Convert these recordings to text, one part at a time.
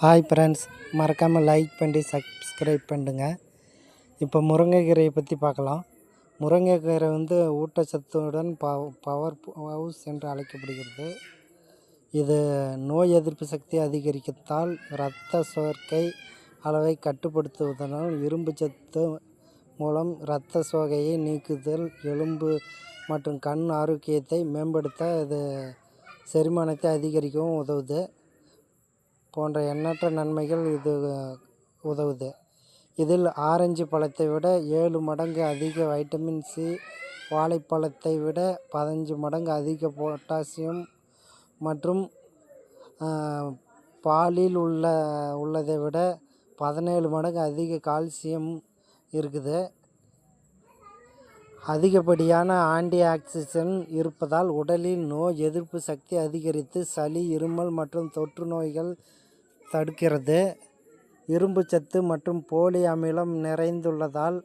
Hi friends, மறக்காமல் like பண்ணி subscribe பண்ணுங்க. இப்போ முருங்கைக்கீரையை பற்றி பார்க்கலாம். முருங்கைக்கீரை ஊட்டச்சத்துடன் பவர் ஹவுஸ் என்று அழைக்கப்படுகிறது. இது நோய் எதிர்ப்பு சக்தியை அதிகரிக்கத்தால், இரத்த சோகை அளவை கட்டுப்படுத்துவதனால், இரும்பு சத்து மூலம் இரத்த சோகையை நீக்குதல், எலும்பு மற்றும் கண் ஆரோக்கியத்தை மேம்படுத்த, இது செரிமானத்தை அதிகரிக்கவும் உதவுது போன்ற எண்ணற்ற நன்மைகள் இது உதவுது. இதில் ஆரஞ்சு பழத்தை விட 7 மடங்கு அதிக வைட்டமின் சி, வாழைப்பழத்தை விட 15 மடங்கு அதிக பொட்டாசியம் மற்றும் பாலில் உள்ளதை விட 17 மடங்கு அதிக கால்சியம் இருக்குது. அதிகப்படியான ஆன்டி ஆக்சிடென்ட் இருப்பதால் உடலில் நோய் எதிர்ப்பு சக்தி அதிகரித்து சளி, இருமல் மற்றும் தொற்று நோய்கள் தடுக்கிறது. இரும்பு சத்து மற்றும் போலிக் அமிலம் நிறைந்துள்ளதால்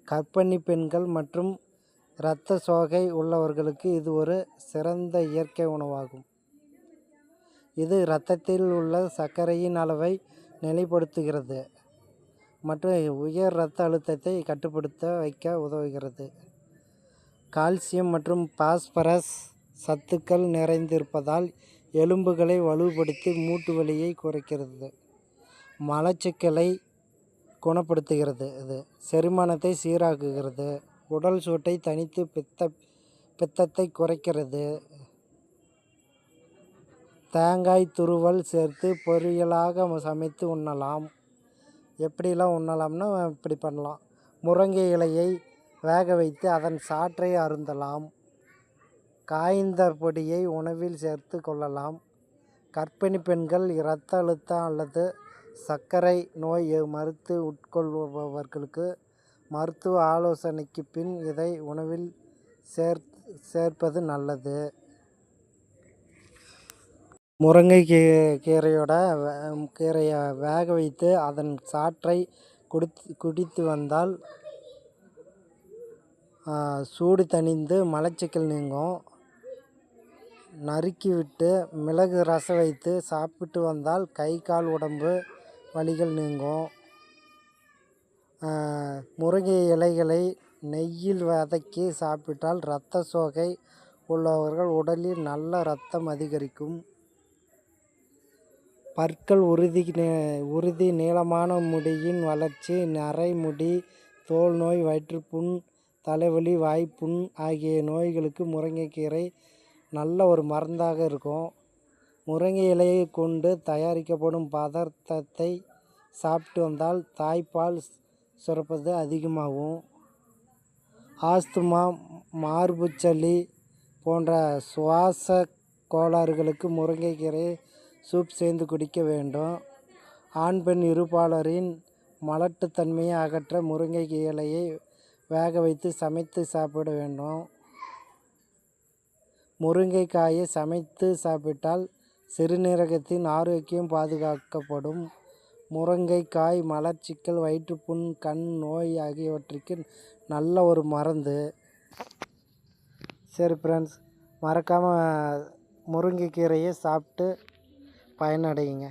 கர்ப்பிணி பெண்கள் மற்றும் இரத்த சோகை உள்ளவர்களுக்கு இது ஒரு சிறந்த இயற்கை உணவாகும். இது இரத்தத்தில் உள்ள சர்க்கரையின் அளவை நிலைப்படுத்துகிறது மற்றும் உயர் இரத்த அழுத்தத்தை கட்டுப்படுத்த வைக்க உதவுகிறது. கால்சியம் மற்றும் பாஸ்பரஸ் சத்துக்கள் நிறைந்திருப்பதால் எலும்புகளை வலுப்படுத்தி மூட்டு வலியை குறைக்கிறது. மலச்சிக்கலை குணப்படுத்துகிறது. இது செரிமானத்தை சீராக்குகிறது. உடல் சூட்டை தணித்து பித்தத்தை குறைக்கிறது. தேங்காய் துருவல் சேர்த்து பொரியலாக சமைத்து உண்ணலாம். எப்படிலாம் உண்ணலாம்னா இப்படி பண்ணலாம். முருங்கை இலையை வேக வைத்து அதன் சாற்றை அருந்தலாம். காய்ந்த பொடியை உணவில் சேர்த்து கொள்ளலாம். கர்ப்பிணி பெண்கள், இரத்த அழுத்தம் அல்லது சர்க்கரை நோய் மருந்து உட்கொள்பவர்களுக்கு மருத்துவ ஆலோசனைக்கு பின் இதை உணவில் சேர்ப்பது நல்லது. முருங்கை கீரையை வேக வைத்து அதன் சாற்றை குடித்து வந்தால் சூடு தணிந்து மலச்சிக்கல் நீங்கும். நறுக்கிவிட்டு மிளகு ரசம் வைத்து சாப்பிட்டு வந்தால் கை கால் உடம்பு வலிகள் நீங்கும். முருங்கை இலைகளை நெய்யில் வதக்கி சாப்பிட்டால் இரத்த சோகை உள்ளவர்கள் உடலில் நல்ல இரத்தம் அதிகரிக்கும். பற்கள் உறுதி, நீளமான முடியின் வளர்ச்சி, நரைமுடி, தோல் நோய், வயிற்றுப்புண், தலைவலி, வாய்ப்புண் ஆகிய நோய்களுக்கு முருங்கைக்கீரை நல்ல ஒரு மருந்தாக இருக்கும். முருங்கை இலையை கொண்டு தயாரிக்கப்படும் பதார்த்தத்தை சாப்பிட்டு வந்தால் தாய்ப்பால் சுரப்பது அதிகமாகும். ஆஸ்துமா, மார்புச்சளி போன்ற சுவாச கோளாறுகளுக்கு முருங்கைக்கீரை சூப் செய்து குடிக்க வேண்டும். ஆண் பெண் இருபாலரின் மலட்டுத்தன்மையை அகற்ற முருங்கை இலையை வேக வைத்து சமைத்து சாப்பிட வேண்டும். முருங்கைக்காயை சமைத்து சாப்பிட்டால் சிறுநீரகத்தின் ஆரோக்கியம் பாதுகாக்கப்படும். முருங்கைக்காய் மலச்சிக்கல், வயிற்றுப்புண், கண் நோய் ஆகியவற்றிற்கு நல்ல ஒரு மருந்து. சரி ஃப்ரெண்ட்ஸ், மறக்காமல் முருங்கைக்கீரையை சாப்பிட்டு பயனடையுங்க.